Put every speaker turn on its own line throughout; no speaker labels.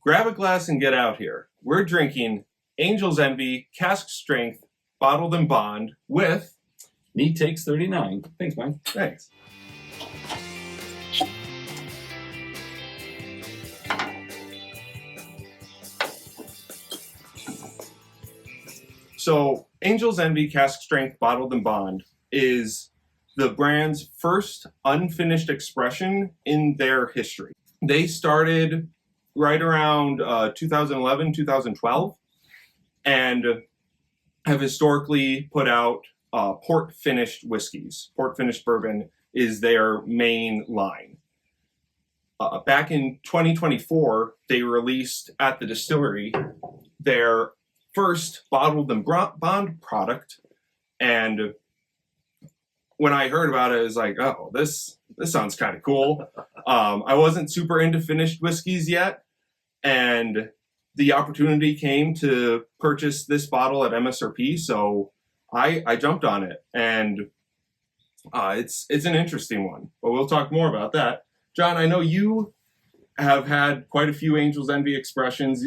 Grab a glass and get out here. We're drinking Angel's Envy, Cask Strength, Bottled and Bond with...
Neat Takes 39. Thanks, Mike.
Thanks. So, Angel's Envy, Cask Strength, Bottled and Bond is the brand's first unfinished expression in their history. They started right around 2011, 2012, and have historically put out port-finished whiskeys. Port-finished bourbon is their main line. Back in 2024, they released at the distillery their first Bottled and Bond product, and when I heard about it, I was like, oh, this sounds kind of cool. I wasn't super into finished whiskeys yet, and the opportunity came to purchase this bottle at MSRP, so I jumped on it, and it's an interesting one, but we'll talk more about that. John, I know you have had quite a few Angel's Envy expressions.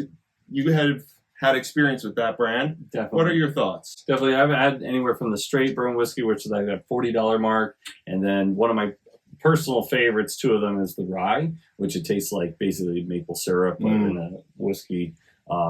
You have had experience with that brand.
Definitely.
What are your thoughts?
Definitely. I've had anywhere from the straight bourbon whiskey, which is like that $40 mark, and then one of my personal favorites, two of them, is the rye, which it tastes like basically maple syrup in a whiskey.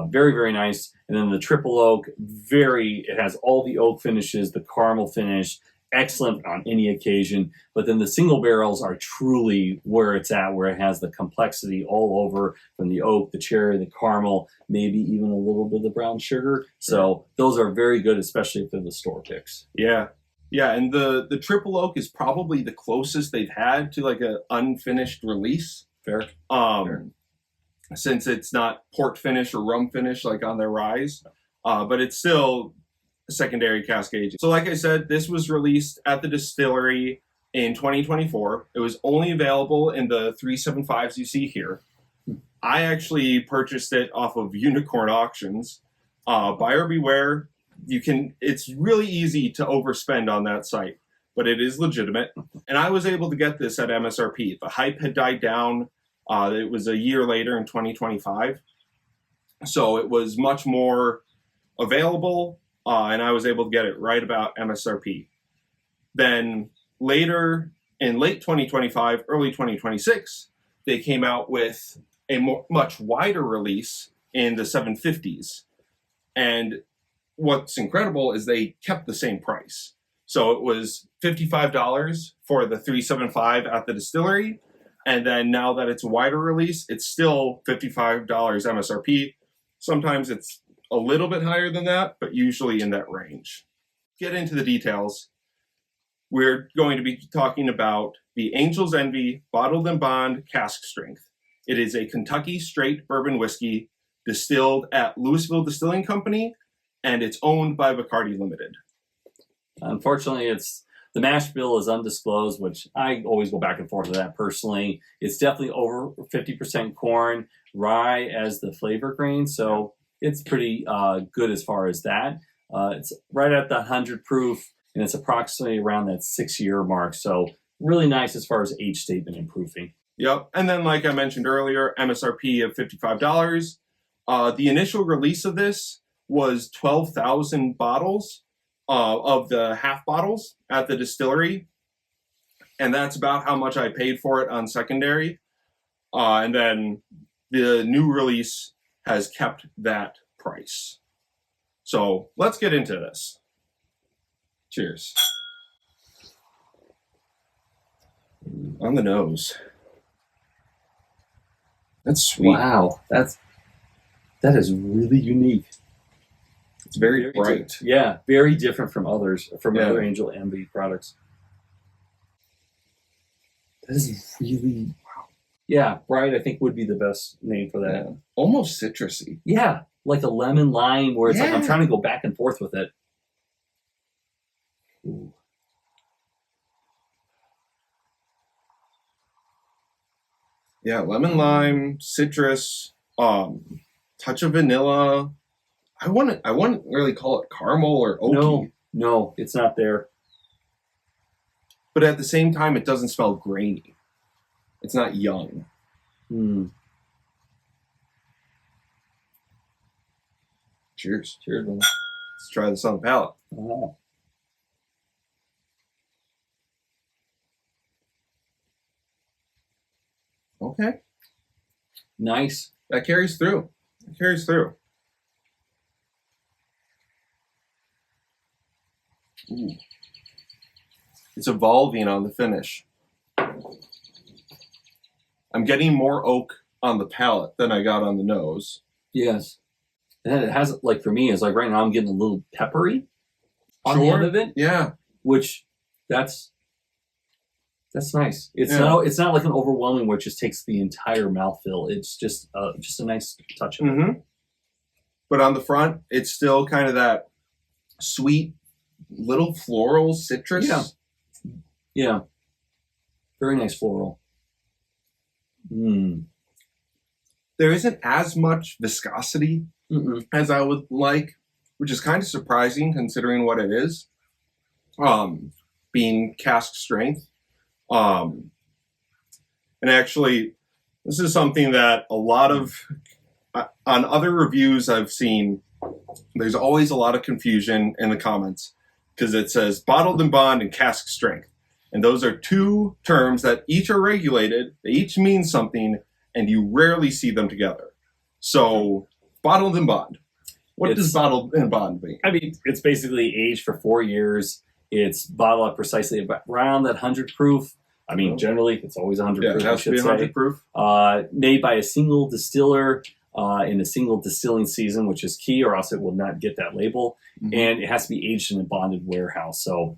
Very, very nice. And then the triple oak, it has all the oak finishes, the caramel finish, excellent on any occasion. But then the single barrels are truly where it's at, where it has the complexity all over from the oak, the cherry, the caramel, maybe even a little bit of the brown sugar. So those are very good, especially if they're the store picks.
Yeah. Yeah, and the triple oak is probably the closest they've had to like an unfinished release.
Fair.
Since it's not port finish or rum finish like on their ryes, but it's still a secondary cask aging. So like I said, this was released at the distillery in 2024. It was only available in the 375s you see here. I actually purchased it off of Unicorn Auctions. Buyer beware. It's really easy to overspend on that site, but it is legitimate. And I was able to get this at MSRP. The hype had died down. It was a year later in 2025. So it was much more available, and I was able to get it right about MSRP. Then later, in late 2025, early 2026, they came out with a much wider release in the 750s. And what's incredible is they kept the same price. So it was $55 for the 375 at the distillery. And then now that it's a wider release, it's still $55 MSRP. Sometimes it's a little bit higher than that, but usually in that range. Get into the details. We're going to be talking about the Angel's Envy Bottled and Bond Cask Strength. It is a Kentucky straight bourbon whiskey distilled at Louisville Distilling Company, and it's owned by Bacardi Limited.
Unfortunately, the mash bill is undisclosed, which I always go back and forth with that personally. It's definitely over 50% corn, rye as the flavor grain, so it's pretty good as far as that. It's right at the 100 proof, and it's approximately around that 6-year mark, so really nice as far as age statement and proofing.
Yep, and then like I mentioned earlier, MSRP of $55. The initial release of this was 12,000 bottles of the half bottles at the distillery, and that's about how much I paid for it on secondary. And then the new release has kept that price. So let's get into this. Cheers. On the nose. That's sweet.
Wow, that is really unique.
It's very bright.
Yeah, very different from other Angel Envy products. That is really, yeah, bright. I think would be the best name for that.
Yeah. Almost citrusy.
Yeah, like a lemon lime, where it's like I'm trying to go back and forth with it. Ooh.
Yeah, lemon lime, citrus, touch of vanilla. I wouldn't really call it caramel or oaky.
No, it's not there.
But at the same time, it doesn't smell grainy. It's not young. Cheers.
Cheers, man.
Let's try this on the palate.
Oh.
Okay.
Nice.
That carries through. It carries through. Ooh. It's evolving on the finish. I'm getting more oak on the palate than I got on the nose.
Yes. And then it has, like, for me, it's like right now I'm getting a little peppery on the end of it,
Yeah.
which that's nice. It's
Yeah.
not like an overwhelming where it just takes the entire mouthfeel. It's just a nice touch of it.
Mm-hmm. But on the front, it's still kind of that sweet, little floral citrus.
Yeah. Yeah. Very nice floral. Mm.
There isn't as much viscosity
Mm-mm.
as I would like, which is kind of surprising considering what it is, being cask strength. And actually, this is something that a lot of, on other reviews I've seen, there's always a lot of confusion in the comments because it says bottled and bond and cask strength. And those are two terms that each are regulated, they each mean something, and you rarely see them together. So, bottled and bond. What does bottled and bond mean?
I mean, it's basically aged for 4 years. It's bottled up precisely around that 100 proof. I mean, generally, it's always 100
Yeah,
proof.
it has to be 100 proof.
Made by a single distiller in a single distilling season, which is key, or else it will not get that label.
Mm-hmm.
And it has to be aged in a bonded warehouse. So,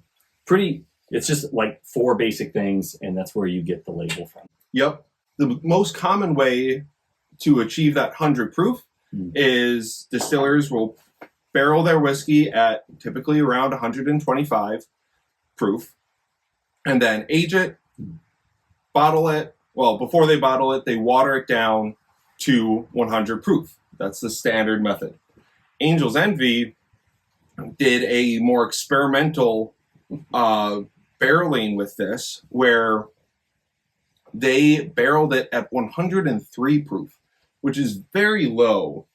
it's just like 4 basic things, and that's where you get the label from.
Yep. The most common way to achieve that 100 proof is distillers will barrel their whiskey at typically around 125 proof and then age it, bottle it. Well, before they bottle it, they water it down to 100 proof. That's the standard method. Angel's Envy did a more experimental barreling with this where they barreled it at 103 proof, which is very low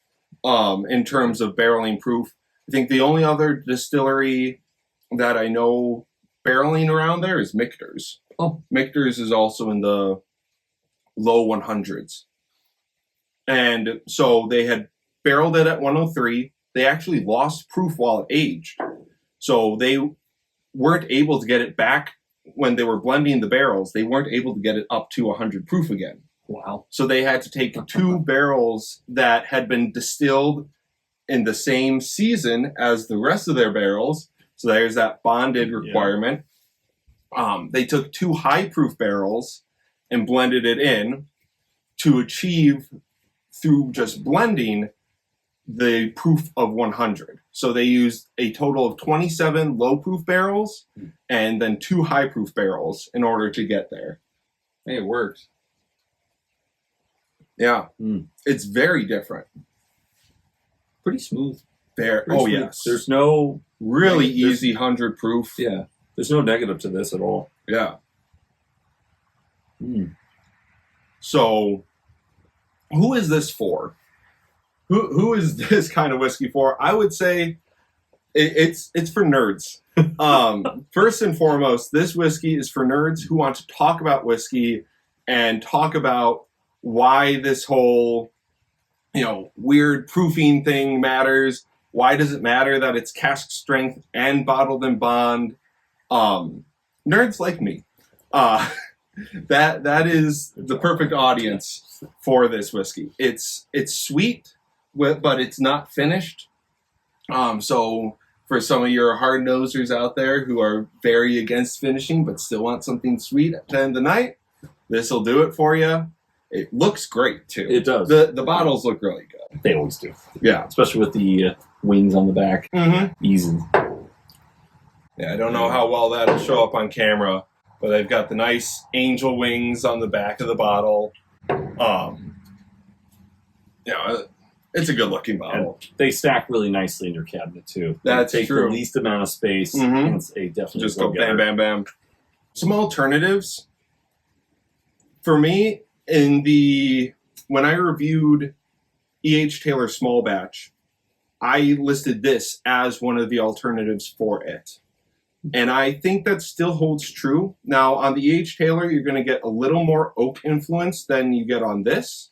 in terms of barreling proof. I think the only other distillery that I know barreling around there is Michter's.
Oh.
Michter's is also in the low 100s. And so they had barreled it at 103. They actually lost proof while it aged. So they weren't able to get it back when they were blending the barrels. They weren't able to get it up to 100 proof again.
Wow.
So they had to take 2 barrels that had been distilled in the same season as the rest of their barrels. So there's that bonded requirement. Yeah. They took 2 high proof barrels and blended it in to achieve, through just blending, the proof of 100. So they used a total of 27 low proof barrels and then 2 high proof barrels in order to get there.
Hey, it works.
Yeah. It's very different.
Pretty smooth.
There.
Pretty smooth.
Yes.
There's no
really easy 100 proof.
Yeah. There's no negative to this at all.
Yeah. So, who is this for? Who is this kind of whiskey for? I would say it's for nerds. First and foremost, this whiskey is for nerds who want to talk about whiskey and talk about why this whole, weird proofing thing matters. Why does it matter that it's cask strength and bottled and bond? Nerds like me. That is the perfect audience for this whiskey. It's sweet, but it's not finished. So for some of your hard nosers out there who are very against finishing but still want something sweet at the end of the night, this will do it for you. It looks great too.
It does.
The bottles look really good.
They always do.
Yeah,
especially with the wings on the back. Easy.
Yeah, I don't know how well that'll show up on camera, but they've got the nice angel wings on the back of the bottle. It's a good looking bottle.
And they stack really nicely in your cabinet too.
That's
they take
true.
the least amount of space. And it's a definitely
just go bam, bam, bam. Some alternatives for me when I reviewed E.H. Taylor Small Batch, I listed this as one of the alternatives for it. And I think that still holds true. Now, on the E.H. Taylor, you're going to get a little more oak influence than you get on this,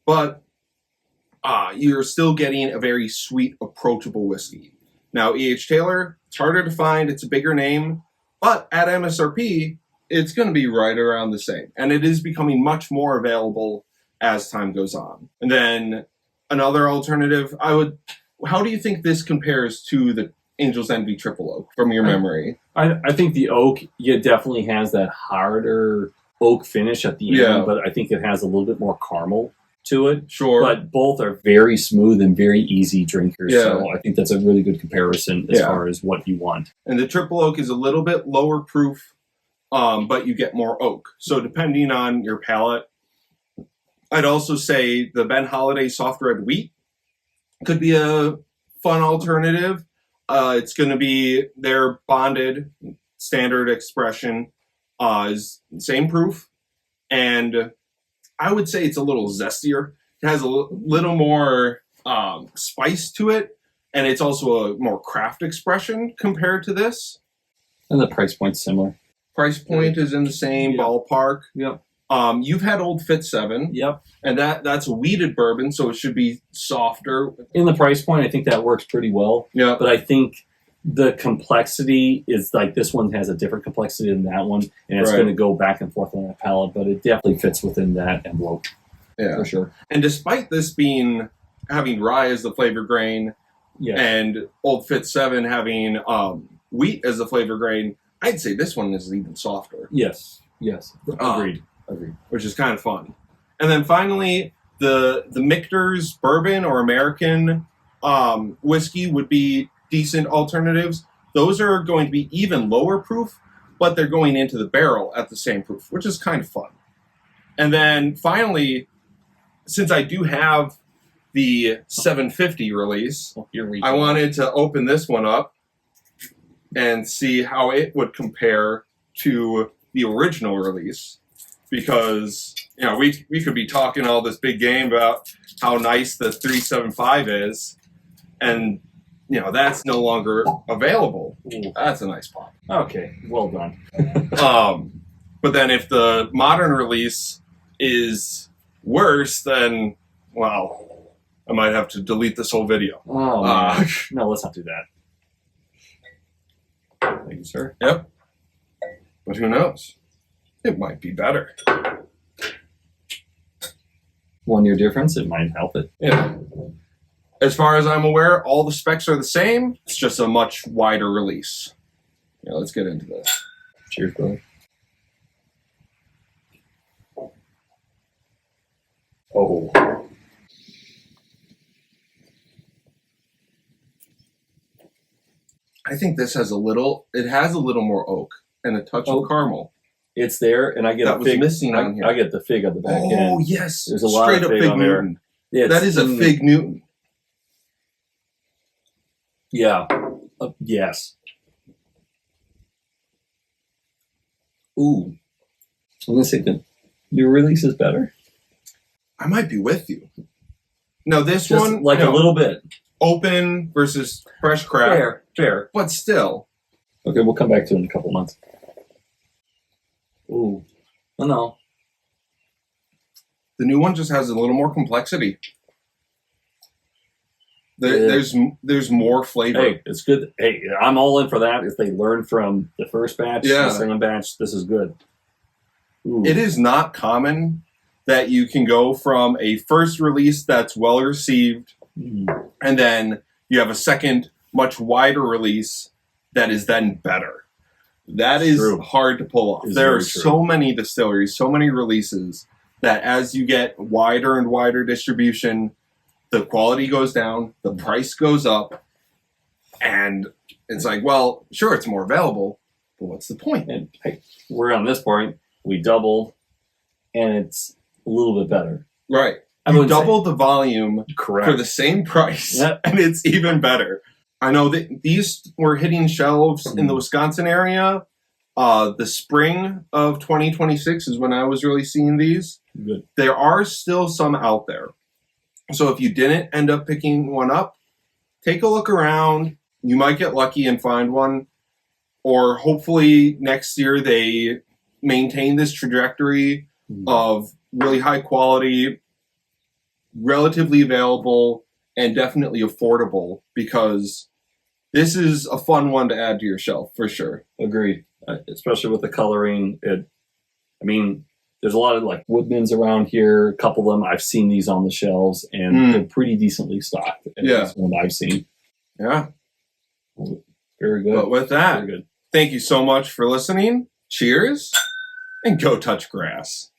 but you're still getting a very sweet, approachable whiskey. Now, E.H. Taylor, it's harder to find, it's a bigger name, but at MSRP, it's going to be right around the same. And it is becoming much more available as time goes on. And then another alternative, how do you think this compares to the Angel's Envy Triple Oak from your memory?
I think the oak, definitely has that harder oak finish at the end, but I think it has a little bit more caramel to it.
Sure.
But both are very smooth and very easy drinkers. Yeah. So I think that's a really good comparison as far as what you want.
And the Triple Oak is a little bit lower proof, but you get more oak. So depending on your palate, I'd also say the Ben Holiday Soft Red Wheat could be a fun alternative. It's going to be their bonded standard expression, is same proof, and I would say it's a little zestier. It has a little more spice to it, and it's also a more craft expression compared to this.
And the price point's similar.
Price point is in the same ballpark.
Yep.
You've had Old Fit 7.
Yep.
And that's a wheated bourbon, so it should be softer.
In the price point, I think that works pretty well.
Yeah.
But I think the complexity is like this one has a different complexity than that one, and it's going to go back and forth on that palate, but it definitely fits within that envelope.
Yeah.
For sure.
And despite this having rye as the flavor grain, and Old Fit 7 having wheat as the flavor grain, I'd say this one is even softer.
Yes. Agreed.
Which is kind of fun. And then finally, the Michter's bourbon or American whiskey would be decent alternatives. Those are going to be even lower proof, but they're going into the barrel at the same proof, which is kind of fun. And then finally, since I do have the 750 release, I wanted to open this one up and see how it would compare to the original release. Because, we could be talking all this big game about how nice the 375 is, and, that's no longer available.
Ooh.
That's a nice pop.
Okay, well done.
But then if the modern release is worse, then, well, I might have to delete this whole video.
Oh, man. No, let's not do that. Thank you, sir.
Yep. But who knows? It might be better.
1 year difference, it might help it.
Yeah. As far as I'm aware, all the specs are the same. It's just a much wider release. Yeah, let's get into this.
Cheers, brother. Oh.
I think this has a little more oak and a touch of caramel.
It's there, and I get
that
a fig.
Missing on here.
I get the fig on the back end.
Oh, yes.
There's a lot
Straight
of
up
fig on there.
Newton.
Yeah,
that is a Fig Newton.
Yeah. Yes. Ooh. I'm going to say the new release is better.
I might be with you. No, this
Just
one...
like a little bit.
Open versus fresh craft.
Fair.
But still.
Okay, we'll come back to it in a couple months. Ooh. Oh, no.
The new one just has a little more complexity. There's more flavor.
Hey, it's good. Hey, I'm all in for that. If they learn from the first batch, the second batch, this is good. Ooh.
It is not common that you can go from a first release that's well received, and then you have a second, much wider release that is then better. That is hard to pull off. There are so many distilleries, so many releases, that as you get wider and wider distribution, the quality goes down, the price goes up, and it's like, well, sure, it's more available, but what's the point?
And hey, we're on this point, we double, and it's a little bit better.
Right. You double the volume
for
the same price, and it's even better. I know that these were hitting shelves in the Wisconsin area. The spring of 2026 is when I was really seeing these.
Good.
There are still some out there. So if you didn't end up picking one up, take a look around. You might get lucky and find one, or hopefully next year they maintain this trajectory of really high quality, relatively available, and definitely affordable, because this is a fun one to add to your shelf for sure.
Agreed. Especially with the coloring. There's a lot of like Woodmans around here. A couple of them, I've seen these on the shelves, and they're pretty decently stocked. That's one I've seen.
Yeah.
Very good.
But with that,
very good.
Thank you so much for listening. Cheers, and go touch grass.